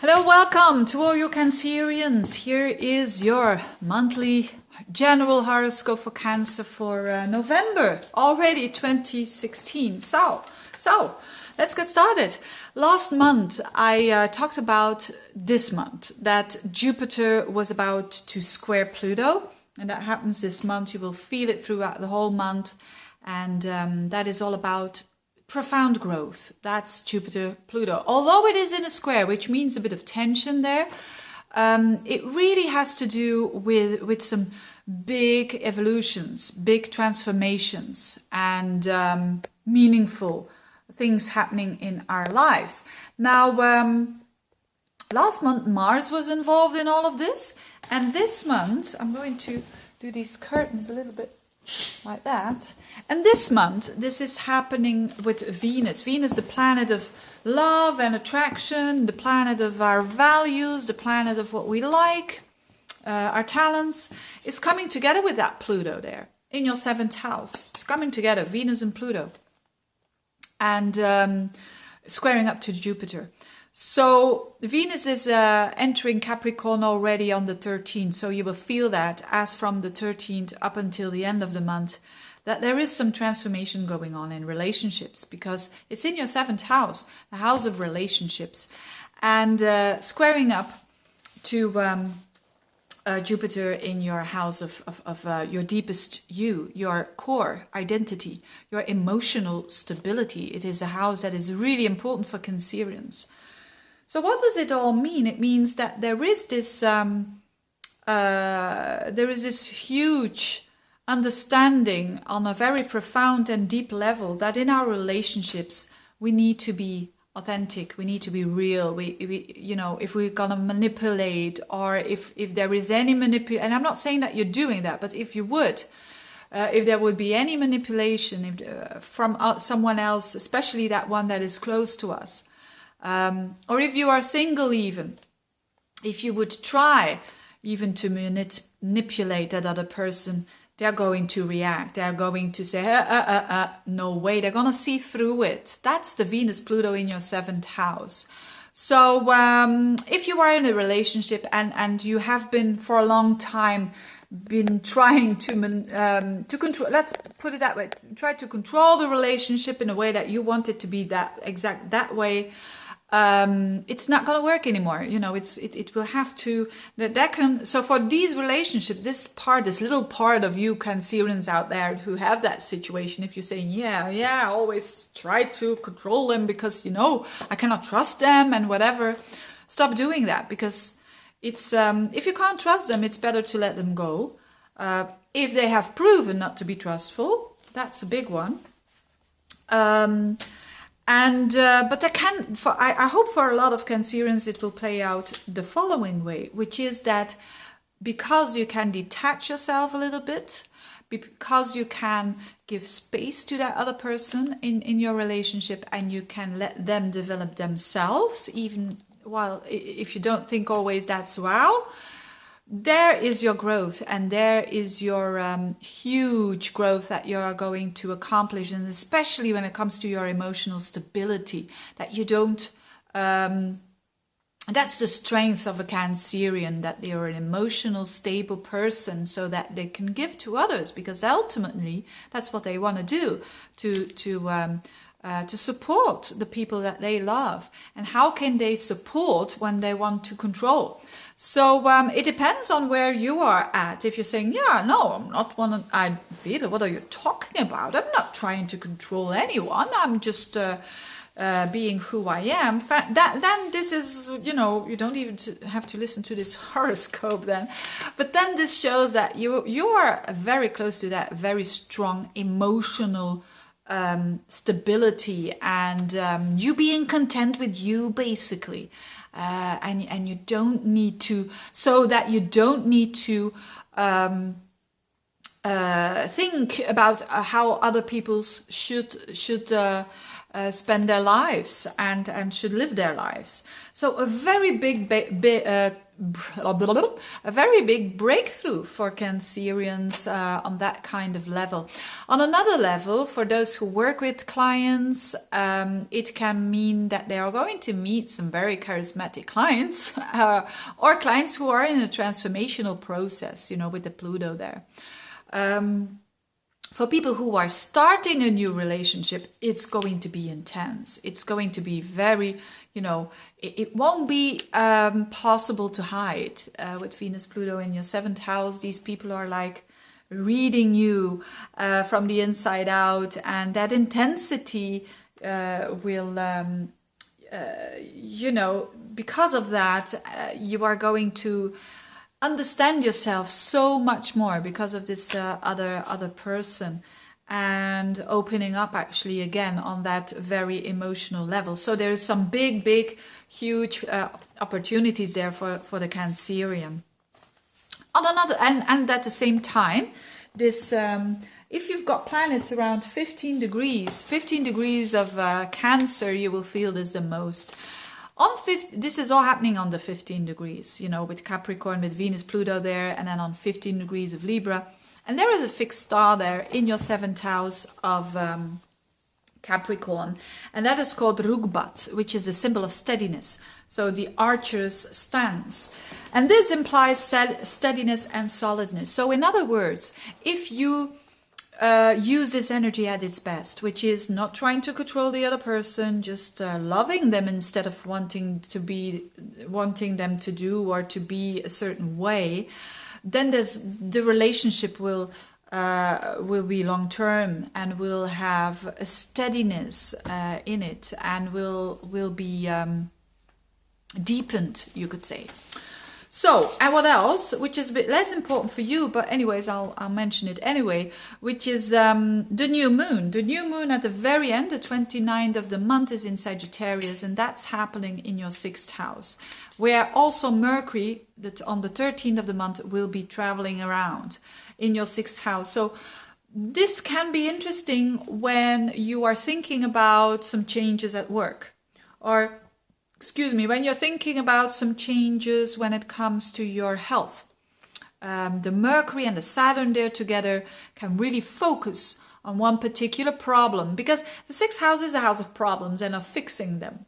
Hello, welcome to all you Cancerians. Here is your monthly general horoscope for Cancer for November, already 2016. So let's get started. Last month, I talked about this month, that Jupiter was about to square Pluto, and that happens this month. You will feel it throughout the whole month, and that is all about profound growth. That's Jupiter Pluto. Although it is in a square, which means a bit of tension there, it really has to do with some big evolutions, big transformations, and meaningful things happening in our lives. Now, last month Mars was involved in all of this, and this month I'm going to do these curtains a little bit like that. And this month, this is happening with Venus. Venus, the planet of love and attraction, the planet of our values, the planet of what we like, our talents, is coming together with that Pluto there in your 7th house. It's coming together, Venus and Pluto, and squaring up to Jupiter. So Venus is entering Capricorn already on the 13th. So you will feel that as from the 13th up until the end of the month, that there is some transformation going on in relationships, because it's in your 7th house, the house of relationships, and squaring up to Jupiter in your house of your deepest you, your core identity, your emotional stability. It is a house that is really important for Cancerians. So what does it all mean? It means that there is this huge understanding on a very profound and deep level that in our relationships we need to be authentic, we need to be real. We you know, if we're gonna manipulate, or if there is any manipulation, and I'm not saying that you're doing that, but if you would, if there would be any manipulation from someone else, especially that one that is close to us. Or if you are single, even if you would try even to manipulate that other person, they're going to react. They're going to say, no way. They're going to see through it. That's the Venus Pluto in your 7th house. So if you are in a relationship and you have been for a long time been trying to control, let's put it that way, try to control the relationship in a way that you want it to be that way, it's not going to work anymore. You know, it will have to, that can, so for these relationships, this little part of you Cancerians out there who have that situation, if you're saying, I always try to control them because, you know, I cannot trust them and whatever, stop doing that, because it's, if you can't trust them, it's better to let them go. If they have proven not to be trustful, that's a big one. But I hope for a lot of Cancerians it will play out the following way, which is that because you can detach yourself a little bit, because you can give space to that other person in your relationship, and you can let them develop themselves, even while if you don't think always that's wow, there is your growth, and there is your huge growth that you are going to accomplish, and especially when it comes to your emotional stability, that you don't, that's the strength of a Cancerian, that they are an emotional stable person, so that they can give to others, because ultimately that's what they want to do, to support the people that they love. And how can they support when they want to control? So it depends on where you are at. If you're saying, I'm not one, I feel, what are you talking about? I'm not trying to control anyone. I'm just being who I am. Then this is, you know, you don't even have to listen to this horoscope then. But then this shows that you are very close to that very strong emotional stability, and you being content with you, basically. And you don't need to, so that you don't need to think about how other people should spend their lives and should live their lives. So a very big a very big breakthrough for Cancerians on that kind of level. On another level, for those who work with clients, it can mean that they are going to meet some very charismatic clients or clients who are in a transformational process, you know, with the Pluto there. For people who are starting a new relationship, it's going to be intense. It's going to be very, you know, it won't be possible to hide. With Venus, Pluto in your 7th house, these people are like reading you from the inside out. And that intensity will, you know, because of that, you are going to understand yourself so much more because of this other person, and opening up actually again on that very emotional level. So there is some big huge opportunities there for the Cancerian. On another and at the same time, this if you've got planets around 15 degrees of Cancer, you will feel this the most. This is all happening on the 15 degrees, you know, with Capricorn, with Venus, Pluto there, and then on 15 degrees of Libra. And there is a fixed star there in your 7th house of Capricorn. And that is called Rugbat, which is a symbol of steadiness. So the archer's stance. And this implies steadiness and solidness. So in other words, if you use this energy at its best, which is not trying to control the other person, just loving them instead of wanting them to do or to be a certain way, then the relationship will be long term and will have a steadiness in it, and will be deepened, you could say. So, and what else, which is a bit less important for you, but anyways, I'll mention it anyway, which is the new moon. The new moon at the very end, the 29th of the month, is in Sagittarius, and that's happening in your 6th house, where also Mercury, that on the 13th of the month, will be traveling around in your 6th house. So this can be interesting when you are thinking about some changes at work, or when you're thinking about some changes when it comes to your health. The Mercury and the Saturn there together can really focus on one particular problem, because the 6th house is a house of problems and of fixing them.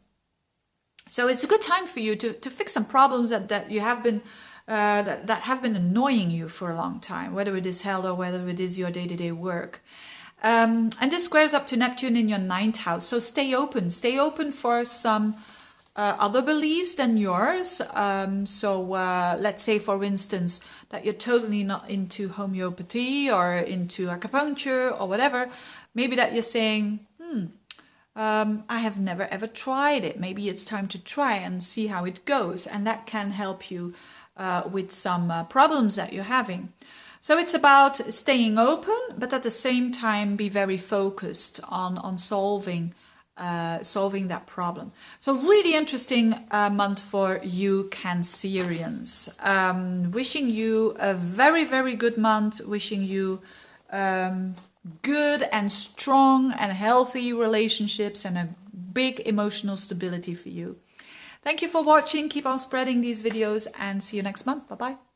So it's a good time for you to fix some problems that you have been that have been annoying you for a long time, whether it is health or whether it is your day-to-day work. And this squares up to Neptune in your 9th house. So stay open for some other beliefs than yours. Let's say, for instance, that you're totally not into homeopathy or into acupuncture or whatever. Maybe that you're saying, I have never ever tried it. Maybe it's time to try and see how it goes. And that can help you with some problems that you're having. So it's about staying open, but at the same time be very focused on solving that problem. So really interesting month for you Cancerians. Wishing you a very, very good month. Wishing you good and strong and healthy relationships and a big emotional stability for you. Thank you for watching. Keep on spreading these videos and see you next month. Bye-bye.